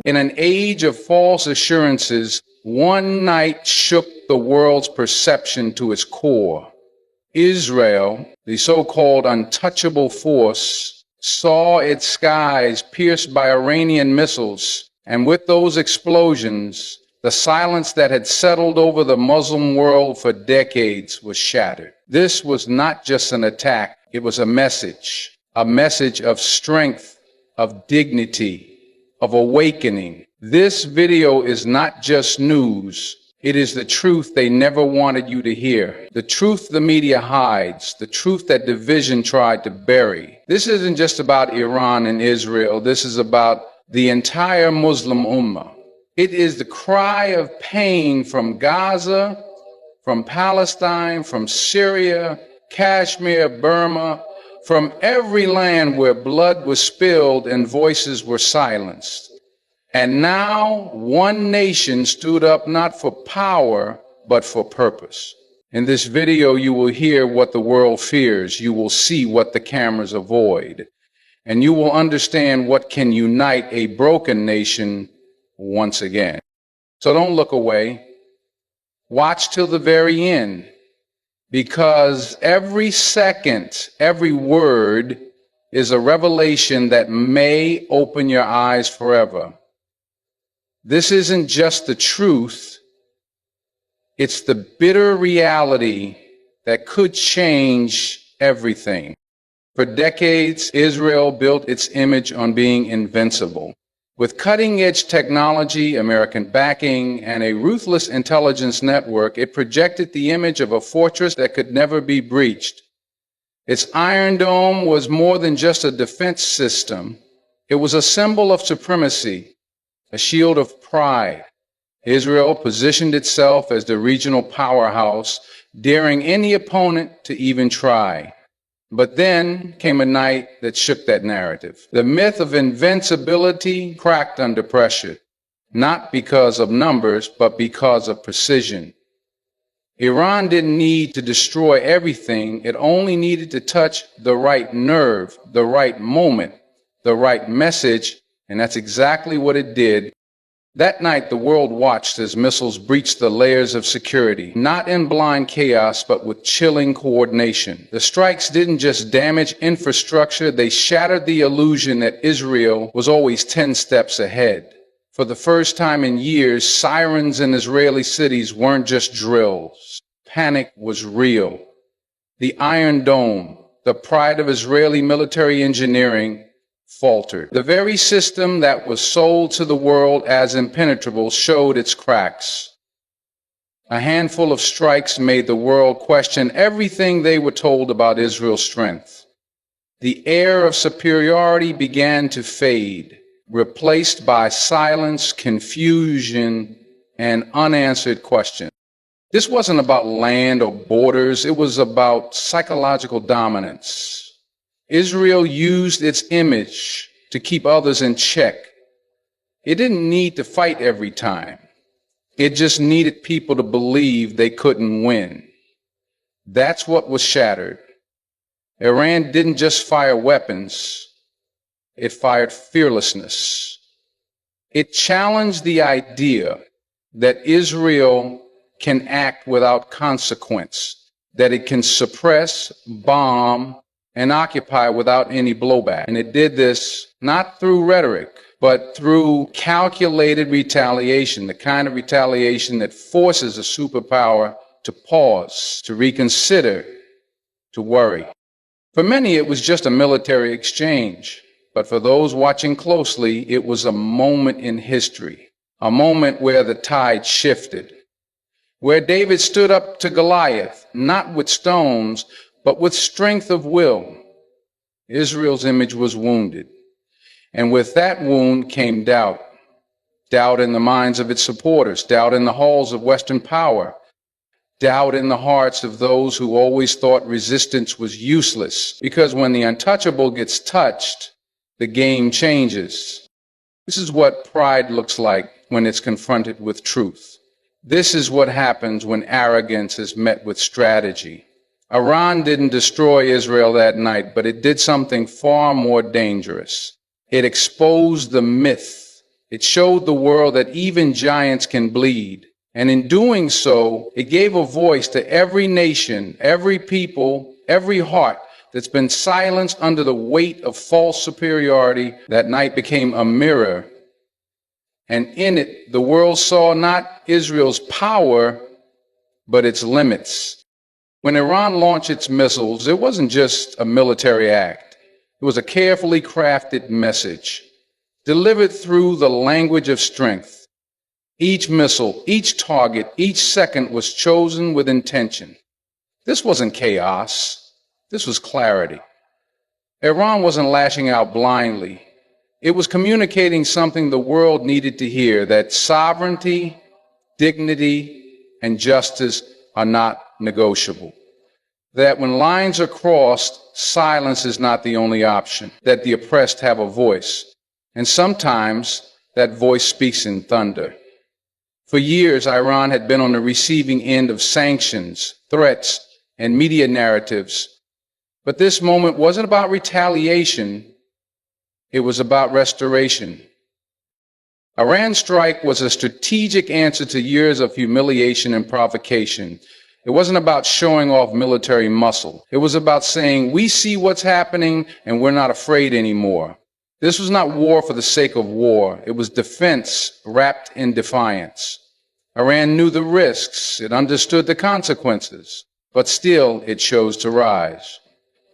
In an age of false assurances, one night shook the world's perception to its core. Israel, the so-called untouchable force, saw its skies pierced by Iranian missiles, and with those explosions, the silence that had settled over the Muslim world for decades was shattered. This was not just an attack, it was a message of strength, of dignity, of awakening. This video is not just news. It is the truth they never wanted you to hear. The truth the media hides. The truth that division tried to bury. This isn't just about Iran and Israel. This is about the entire Muslim Ummah. It is the cry of pain from Gaza, from Palestine, from Syria, Kashmir, Burma, from every land where blood was spilled and voices were silenced. And now one nation stood up not for power, but for purpose. In this video, you will hear what the world fears. You will see what the cameras avoid. And you will understand what can unite a broken nation once again. So don't look away. Watch till the very end. Because every second, every word is a revelation that may open your eyes forever. This isn't just the truth, it's the bitter reality that could change everything. For decades, Israel built its image on being invincible. With cutting-edge technology, American backing, and a ruthless intelligence network, it projected the image of a fortress that could never be breached. Its Iron Dome was more than just a defense system. It was a symbol of supremacy, a shield of pride. Israel positioned itself as the regional powerhouse, daring any opponent to even try. But then came a night that shook that narrative. The myth of invincibility cracked under pressure, not because of numbers, but because of precision. Iran didn't need to destroy everything. It only needed to touch the right nerve, the right moment, the right message, and that's exactly what it did. That night, the world watched as missiles breached the layers of security, not in blind chaos, but with chilling coordination. The strikes didn't just damage infrastructure, they shattered the illusion that Israel was always 10 steps ahead. For the first time in years, sirens in Israeli cities weren't just drills. Panic was real. The Iron Dome, the pride of Israeli military engineering, faltered. The very system that was sold to the world as impenetrable showed its cracks. A handful of strikes made the world question everything they were told about Israel's strength. The air of superiority began to fade, replaced by silence, confusion, and unanswered questions. This wasn't about land or borders, it was about psychological dominance. Israel used its image to keep others in check. It didn't need to fight every time. It just needed people to believe they couldn't win. That's what was shattered. Iran didn't just fire weapons, it fired fearlessness. It challenged the idea that Israel can act without consequence, that it can suppress, bomb, and occupy without any blowback. And it did this not through rhetoric, but through calculated retaliation, the kind of retaliation that forces a superpower to pause, to reconsider, to worry. For many, it was just a military exchange. But for those watching closely, it was a moment in history, a moment where the tide shifted, where David stood up to Goliath, not with stones, but with strength of will. Israel's image was wounded. And with that wound came doubt. Doubt in the minds of its supporters, doubt in the halls of Western power, doubt in the hearts of those who always thought resistance was useless. Because when the untouchable gets touched, the game changes. This is what pride looks like when it's confronted with truth. This is what happens when arrogance is met with strategy. Iran didn't destroy Israel that night, but it did something far more dangerous. It exposed the myth It showed the world that even giants can bleed. And in doing so, it gave a voice to every nation, every people, every heart that's been silenced under the weight of false superiority. That night became a mirror. And in it, the world saw not Israel's power, but its limits. When Iran launched its missiles, it wasn't just a military act. It was a carefully crafted message, delivered through the language of strength. Each missile, each target, each second was chosen with intention. This wasn't chaos. This was clarity. Iran wasn't lashing out blindly. It was communicating something the world needed to hear, that sovereignty, dignity, and justice are not negotiable. That when lines are crossed, silence is not the only option, that the oppressed have a voice. And sometimes that voice speaks in thunder. For years, Iran had been on the receiving end of sanctions, threats, and media narratives. But this moment wasn't about retaliation. It was about restoration. Iran's strike was a strategic answer to years of humiliation and provocation. It wasn't about showing off military muscle. It was about saying, we see what's happening and we're not afraid anymore. This was not war for the sake of war. It was defense wrapped in defiance. Iran knew the risks. It understood the consequences. But still, it chose to rise.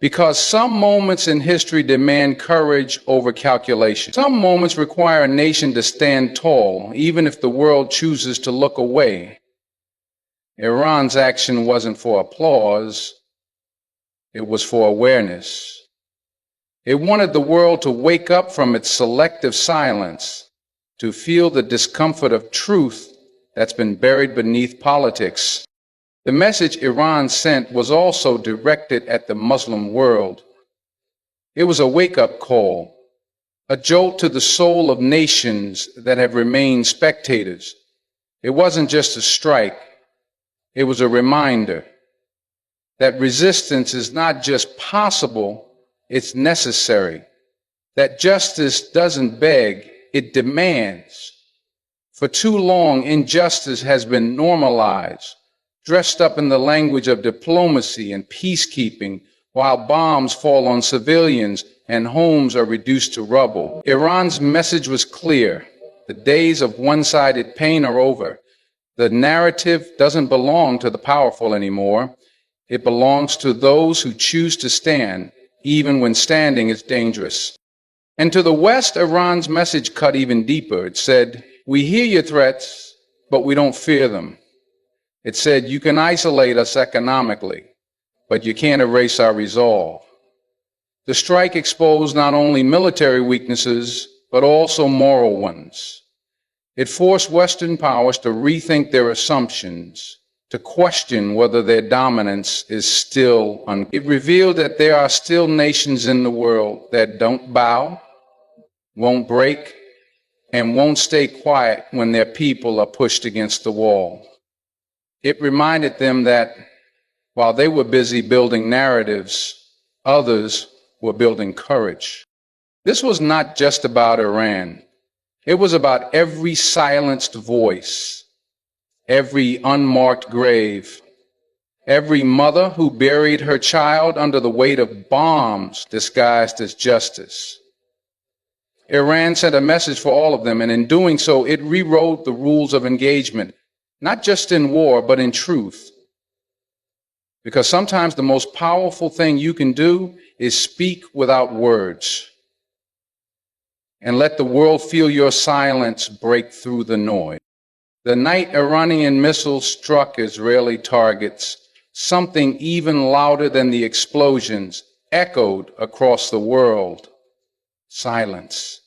Because some moments in history demand courage over calculation. Some moments require a nation to stand tall, even if the world chooses to look away. Iran's action wasn't for applause. It was for awareness. It wanted the world to wake up from its selective silence, to feel the discomfort of truth that's been buried beneath politics. The message Iran sent was also directed at the Muslim world. It was a wake-up call, a jolt to the soul of nations that have remained spectators. It wasn't just a strike. It was a reminder that resistance is not just possible, it's necessary. That justice doesn't beg, it demands. For too long, injustice has been normalized, dressed up in the language of diplomacy and peacekeeping, while bombs fall on civilians and homes are reduced to rubble. Iran's message was clear. The days of one-sided pain are over. The narrative doesn't belong to the powerful anymore. It belongs to those who choose to stand, even when standing is dangerous. And to the West, Iran's message cut even deeper. It said, we hear your threats, but we don't fear them. It said, you can isolate us economically, but you can't erase our resolve. The strike exposed not only military weaknesses, but also moral ones. It forced Western powers to rethink their assumptions, to question whether their dominance is still It revealed that there are still nations in the world that don't bow, won't break, and won't stay quiet when their people are pushed against the wall. It reminded them that while they were busy building narratives, others were building courage. This was not just about Iran. It was about every silenced voice, every unmarked grave, every mother who buried her child under the weight of bombs disguised as justice. Iran sent a message for all of them, and in doing so, it rewrote the rules of engagement, not just in war, but in truth. Because sometimes the most powerful thing you can do is speak without words and let the world feel your silence break through the noise. The night Iranian missiles struck Israeli targets, something even louder than the explosions echoed across the world. Silence.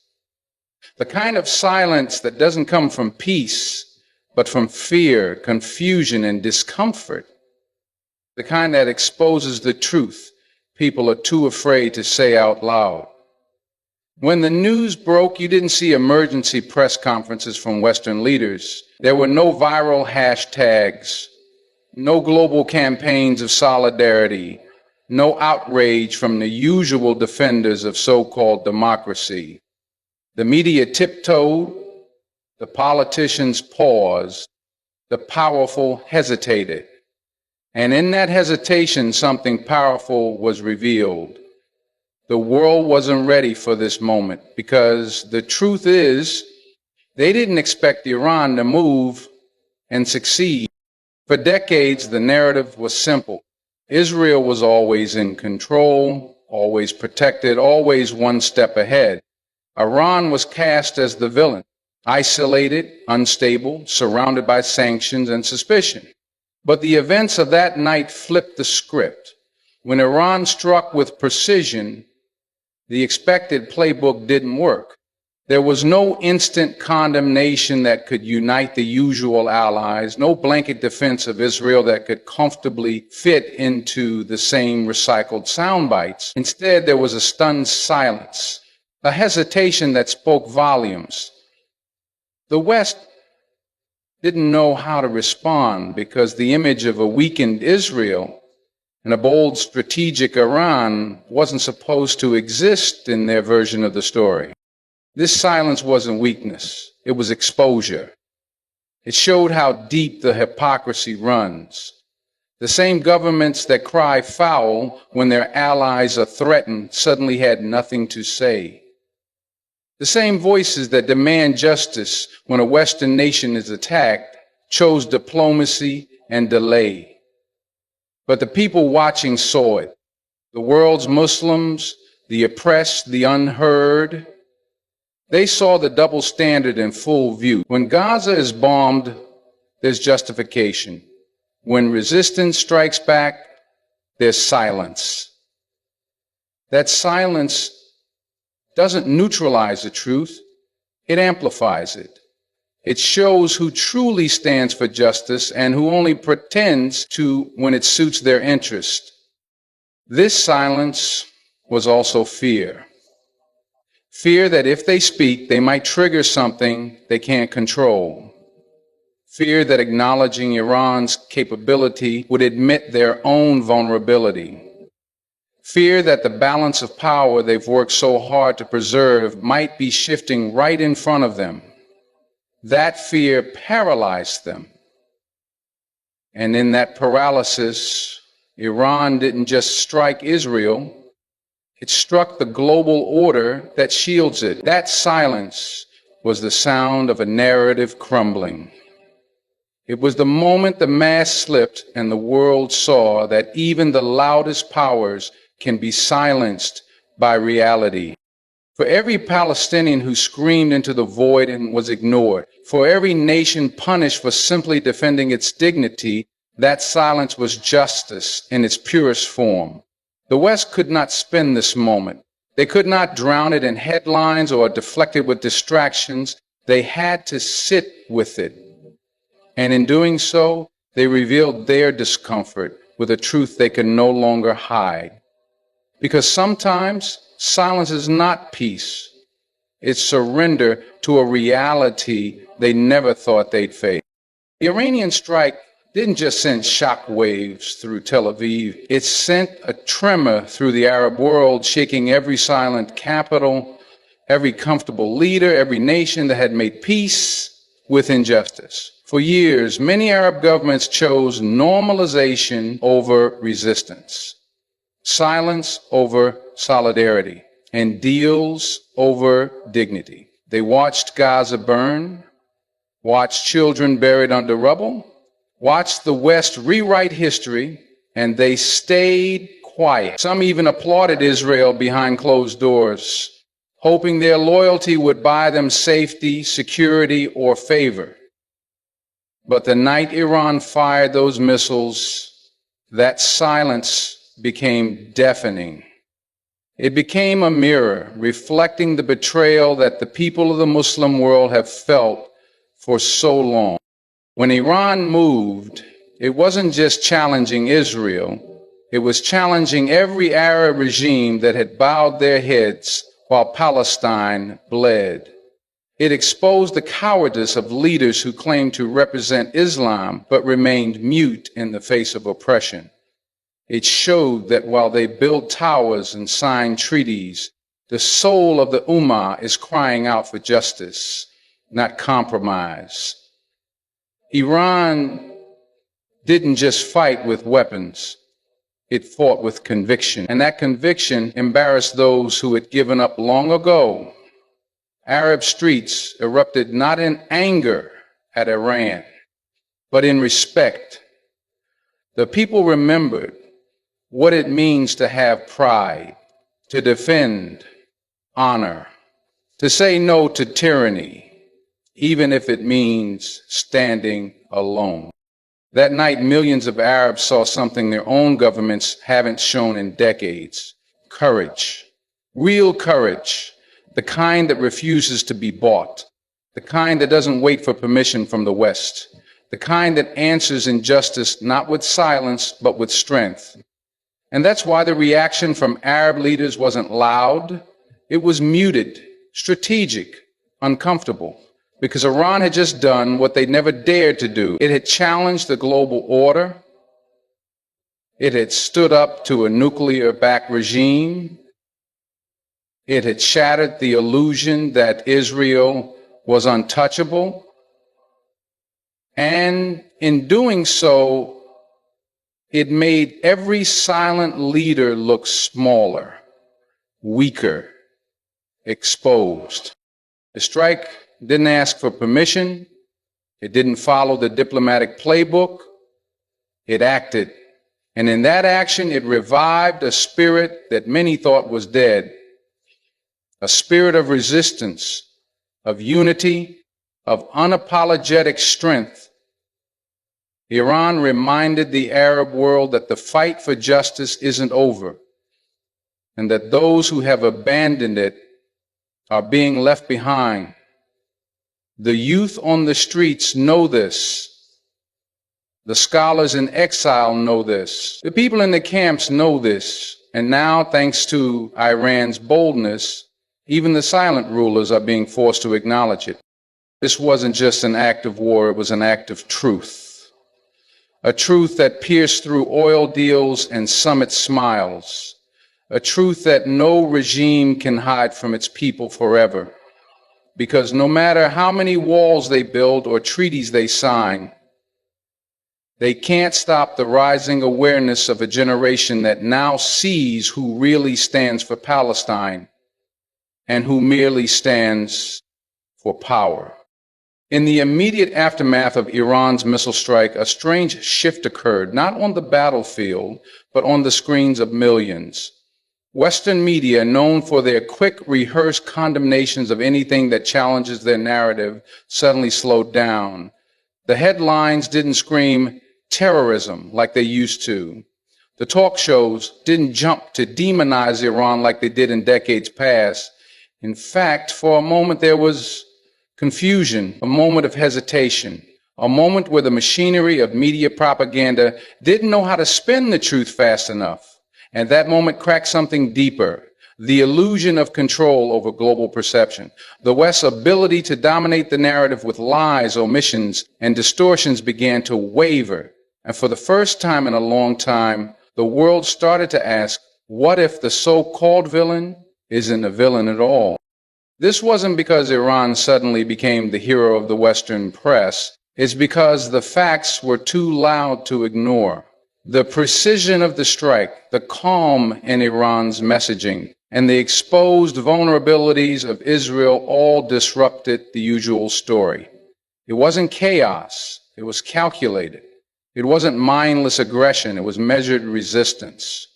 The kind of silence that doesn't come from peace, but from fear, confusion, and discomfort. The kind that exposes the truth people are too afraid to say out loud. When the news broke, you didn't see emergency press conferences from Western leaders. There were no viral hashtags, no global campaigns of solidarity, no outrage from the usual defenders of so-called democracy. The media tiptoed, The politicians paused. The powerful hesitated. And in that hesitation, something powerful was revealed. The world wasn't ready for this moment because the truth is, they didn't expect Iran to move and succeed. For decades, the narrative was simple. Israel was always in control, always protected, always one step ahead. Iran was cast as the villain, isolated, unstable, surrounded by sanctions and suspicion. But the events of that night flipped the script. When Iran struck with precision, the expected playbook didn't work. There was no instant condemnation that could unite the usual allies, no blanket defense of Israel that could comfortably fit into the same recycled sound bites. Instead, there was a stunned silence, a hesitation that spoke volumes. The West didn't know how to respond because the image of a weakened Israel and a bold strategic Iran wasn't supposed to exist in their version of the story. This silence wasn't weakness, it was exposure. It showed how deep the hypocrisy runs. The same governments that cry foul when their allies are threatened suddenly had nothing to say. The same voices that demand justice when a Western nation is attacked chose diplomacy and delay. But the people watching saw it. The world's Muslims, the oppressed, the unheard. They saw the double standard in full view. When Gaza is bombed, there's justification. When resistance strikes back, there's silence. That silence doesn't neutralize the truth, it amplifies it. It shows who truly stands for justice and who only pretends to when it suits their interest. This silence was also fear. Fear that if they speak, they might trigger something they can't control. Fear that acknowledging Iran's capability would admit their own vulnerability. Fear that the balance of power they've worked so hard to preserve might be shifting right in front of them. That fear paralyzed them. And in that paralysis, Iran didn't just strike Israel, it struck the global order that shields it. That silence was the sound of a narrative crumbling. It was the moment the mask slipped and the world saw that even the loudest powers can be silenced by reality. For every Palestinian who screamed into the void and was ignored, for every nation punished for simply defending its dignity, that silence was justice in its purest form. The West could not spin this moment. They could not drown it in headlines or deflect it with distractions. They had to sit with it. And in doing so, they revealed their discomfort with a truth they could no longer hide. Because sometimes silence is not peace. It's surrender to a reality they never thought they'd face. The Iranian strike didn't just send shock waves through Tel Aviv. It sent a tremor through the Arab world, shaking every silent capital, every comfortable leader, every nation that had made peace with injustice. For years, many Arab governments chose normalization over resistance, silence over solidarity, and deals over dignity. They watched Gaza burn, watched children buried under rubble, watched the West rewrite history, and they stayed quiet. Some even applauded Israel behind closed doors, hoping their loyalty would buy them safety, security, or favor. But the night Iran fired those missiles, that silence became deafening. It became a mirror reflecting the betrayal that the people of the Muslim world have felt for so long. When Iran moved, it wasn't just challenging Israel, it was challenging every Arab regime that had bowed their heads while Palestine bled. It exposed the cowardice of leaders who claimed to represent Islam but remained mute in the face of oppression. It showed that while they build towers and sign treaties, the soul of the Ummah is crying out for justice. not compromise. Iran didn't just fight with weapons. It fought with conviction. And that conviction embarrassed those who had given up long ago. Arab streets erupted not in anger at Iran, but in respect. The people remembered what it means to have pride, to defend honor, to say no to tyranny, even if it means standing alone. That night, millions of Arabs saw something their own governments haven't shown in decades: courage, real courage, the kind that refuses to be bought, the kind that doesn't wait for permission from the West, the kind that answers injustice not with silence, but with strength. And that's why the reaction from Arab leaders wasn't loud. It was muted, strategic, uncomfortable. Because Iran had just done what they never dared to do. It had challenged the global order. It had stood up to a nuclear-backed regime. It had shattered the illusion that Israel was untouchable. And in doing so, it made every silent leader look smaller, weaker, exposed. The strike didn't ask for permission. It didn't follow the diplomatic playbook. It acted. And in that action, it revived a spirit that many thought was dead. A spirit of resistance, of unity, of unapologetic strength. Iran reminded the Arab world that the fight for justice isn't over, and that those who have abandoned it are being left behind. The youth on the streets know this. The scholars in exile know this. The people in the camps know this. And now, thanks to Iran's boldness, even the silent rulers are being forced to acknowledge it. This wasn't just an act of war, it was an act of truth. A truth that pierced through oil deals and summit smiles. A truth that no regime can hide from its people forever. Because no matter how many walls they build or treaties they sign, they can't stop the rising awareness of a generation that now sees who really stands for Palestine and who merely stands for power. In the immediate aftermath of Iran's missile strike, a strange shift occurred, not on the battlefield, but on the screens of millions. Western media, known for their quick, rehearsed condemnations of anything that challenges their narrative, suddenly slowed down. The headlines didn't scream terrorism like they used to. The talk shows didn't jump to demonize Iran like they did in decades past. In fact, for a moment there was confusion, a moment of hesitation, a moment where the machinery of media propaganda didn't know how to spin the truth fast enough. And that moment cracked something deeper, the illusion of control over global perception. The West's ability to dominate the narrative with lies, omissions, and distortions began to waver. And for the first time in a long time, the world started to ask, what if the so-called villain isn't a villain at all? This wasn't because Iran suddenly became the hero of the Western press. It's because the facts were too loud to ignore. The precision of the strike, the calm in Iran's messaging, and the exposed vulnerabilities of Israel all disrupted the usual story. It wasn't chaos, it was calculated. It wasn't mindless aggression, it was measured resistance.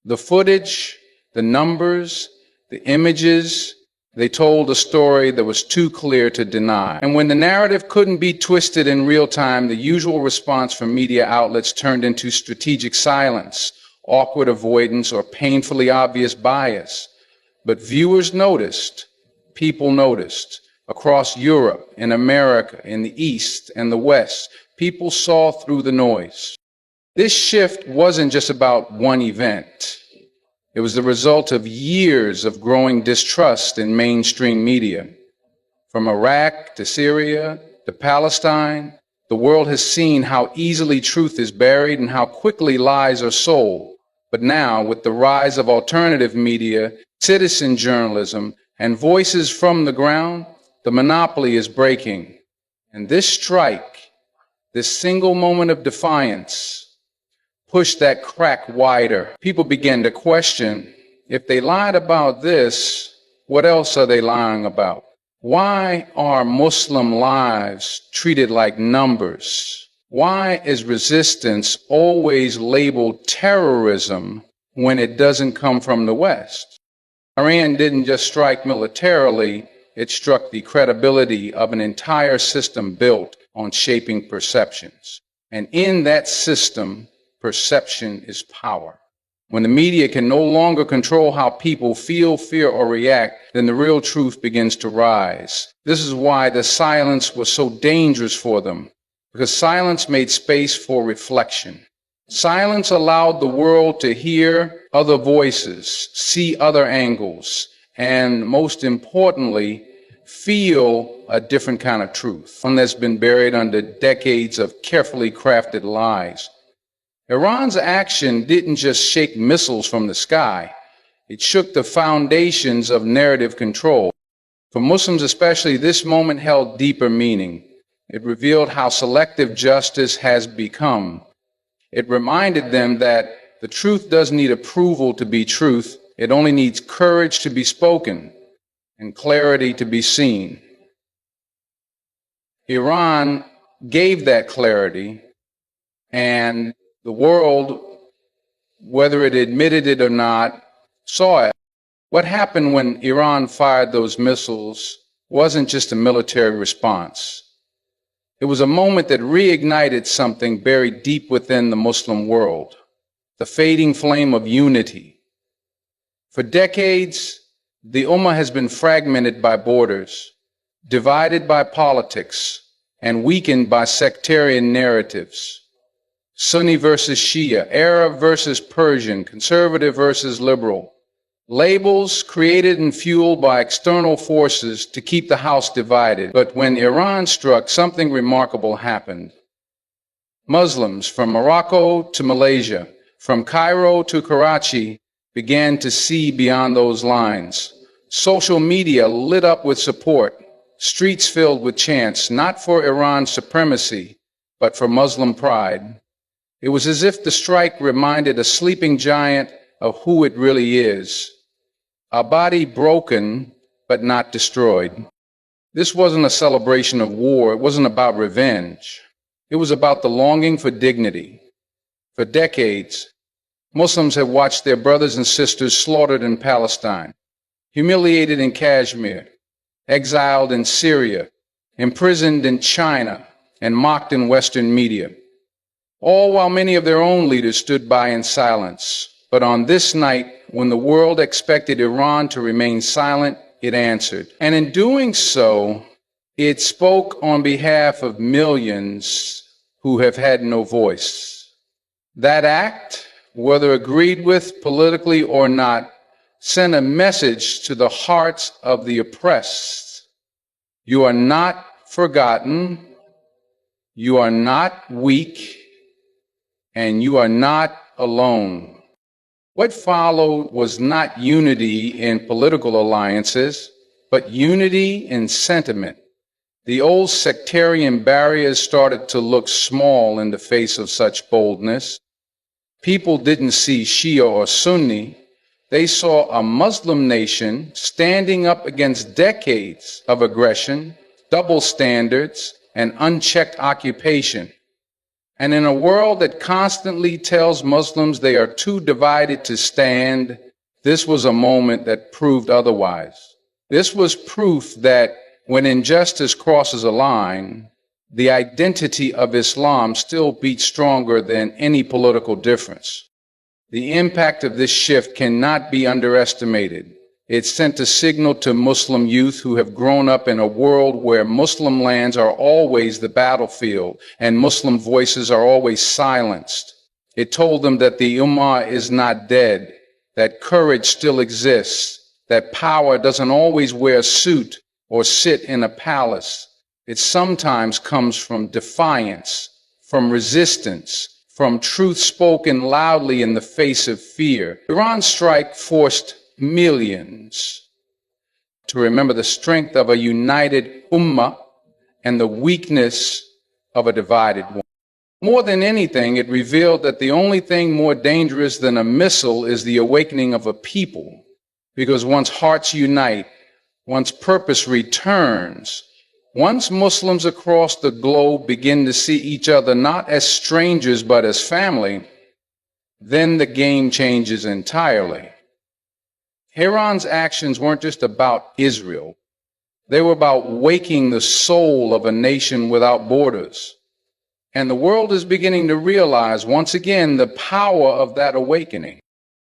The footage, the numbers, the images, they told a story that was too clear to deny. And when the narrative couldn't be twisted in real time, the usual response from media outlets turned into strategic silence, awkward avoidance, or painfully obvious bias. But viewers noticed, people noticed. Across Europe, in America, in the East and the West, people saw through the noise. This shift wasn't just about one event. It was the result of years of growing distrust in mainstream media. From Iraq to Syria to Palestine, the world has seen how easily truth is buried and how quickly lies are sold. But now, with the rise of alternative media, citizen journalism, and voices from the ground, The monopoly is breaking. And this strike, this single moment of defiance, pushed that crack wider. People began to question, if they lied about this, what else are they lying about? Why are Muslim lives treated like numbers? Why is resistance always labeled terrorism when it doesn't come from the West? Iran didn't just strike militarily, it struck the credibility of an entire system built on shaping perceptions. And in that system, perception is power. When the media can no longer control how people feel, fear, or react, then the real truth begins to rise. This is why the silence was so dangerous for them, because silence made space for reflection. Silence allowed the world to hear other voices, see other angles, and most importantly, feel a different kind of truth, one that's been buried under decades of carefully crafted lies. Iran's action didn't just shake missiles from the sky. It shook the foundations of narrative control. For Muslims especially, this moment held deeper meaning. It revealed how selective justice has become. It reminded them that the truth doesn't need approval to be truth. It only needs courage to be spoken and clarity to be seen. Iran gave that clarity, and the world, whether it admitted it or not, saw it. What happened when Iran fired those missiles wasn't just a military response. It was a moment that reignited something buried deep within the Muslim world, the fading flame of unity. For decades, the Ummah has been fragmented by borders, divided by politics, and weakened by sectarian narratives. Sunni versus Shia, Arab versus Persian, conservative versus liberal. Labels created and fueled by external forces to keep the house divided. But when Iran struck, something remarkable happened. Muslims from Morocco to Malaysia, from Cairo to Karachi, began to see beyond those lines. Social media lit up with support, streets filled with chants, not for Iran's supremacy, but for Muslim pride. It was as if the strike reminded a sleeping giant of who it really is. A body broken, but not destroyed. This wasn't a celebration of war. It wasn't about revenge. It was about the longing for dignity. For decades, Muslims have watched their brothers and sisters slaughtered in Palestine, humiliated in Kashmir, exiled in Syria, imprisoned in China, and mocked in Western media. All while many of their own leaders stood by in silence. But on this night, when the world expected Iran to remain silent, it answered. And in doing so, it spoke on behalf of millions who have had no voice. That act, whether agreed with politically or not, sent a message to the hearts of the oppressed. You are not forgotten. You are not weak. And you are not alone. What followed was not unity in political alliances, but unity in sentiment. The old sectarian barriers started to look small in the face of such boldness. People didn't see Shia or Sunni. They saw a Muslim nation standing up against decades of aggression, double standards, and unchecked occupation. And in a world that constantly tells Muslims they are too divided to stand, this was a moment that proved otherwise. This was proof that when injustice crosses a line, the identity of Islam still beats stronger than any political difference. The impact of this shift cannot be underestimated. It sent a signal to Muslim youth who have grown up in a world where Muslim lands are always the battlefield and Muslim voices are always silenced. It told them that the Ummah is not dead, that courage still exists, that power doesn't always wear a suit or sit in a palace. It sometimes comes from defiance, from resistance, from truth spoken loudly in the face of fear. Iran's strike forced millions to remember the strength of a united ummah and the weakness of a divided one. More than anything, it revealed that the only thing more dangerous than a missile is the awakening of a people, because once hearts unite, once purpose returns, once Muslims across the globe begin to see each other not as strangers but as family, then the game changes entirely. Iran's actions weren't just about Israel. They were about waking the soul of a nation without borders. And the world is beginning to realize once again the power of that awakening.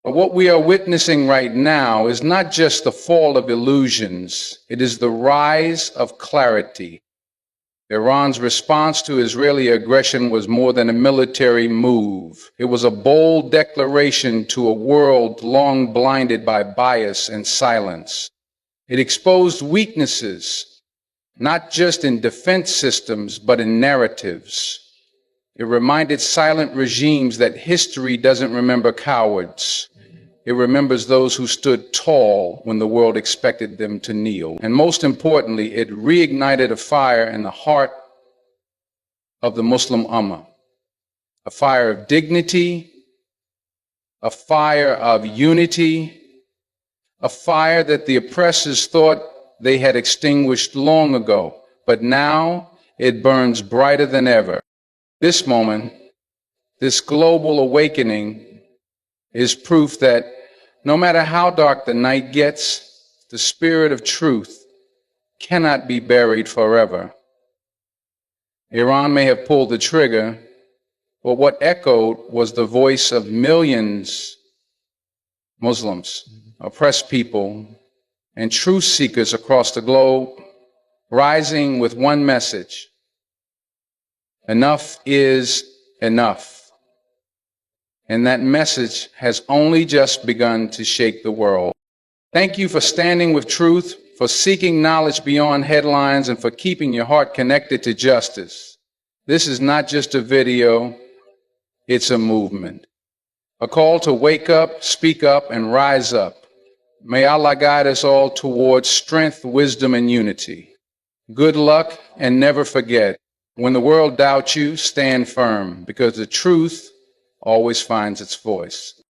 But what we are witnessing right now is not just the fall of illusions, it is the rise of clarity. Iran's response to Israeli aggression was more than a military move. It was a bold declaration to a world long blinded by bias and silence. It exposed weaknesses, not just in defense systems, but in narratives. It reminded silent regimes that history doesn't remember cowards. It remembers those who stood tall when the world expected them to kneel. And most importantly, it reignited a fire in the heart of the Muslim Ummah, a fire of dignity, a fire of unity, a fire that the oppressors thought they had extinguished long ago, but now it burns brighter than ever. This moment, this global awakening, is proof that no matter how dark the night gets, the spirit of truth cannot be buried forever. Iran may have pulled the trigger, but what echoed was the voice of millions Muslims, oppressed people, and truth seekers across the globe, rising with one message: enough is enough. And that message has only just begun to shake the world. Thank you for standing with truth, for seeking knowledge beyond headlines, and for keeping your heart connected to justice. This is not just a video, it's a movement. A call to wake up, speak up, and rise up. May Allah guide us all towards strength, wisdom, and unity. Good luck, and never forget, when the world doubts you, stand firm, because the truth always finds its voice.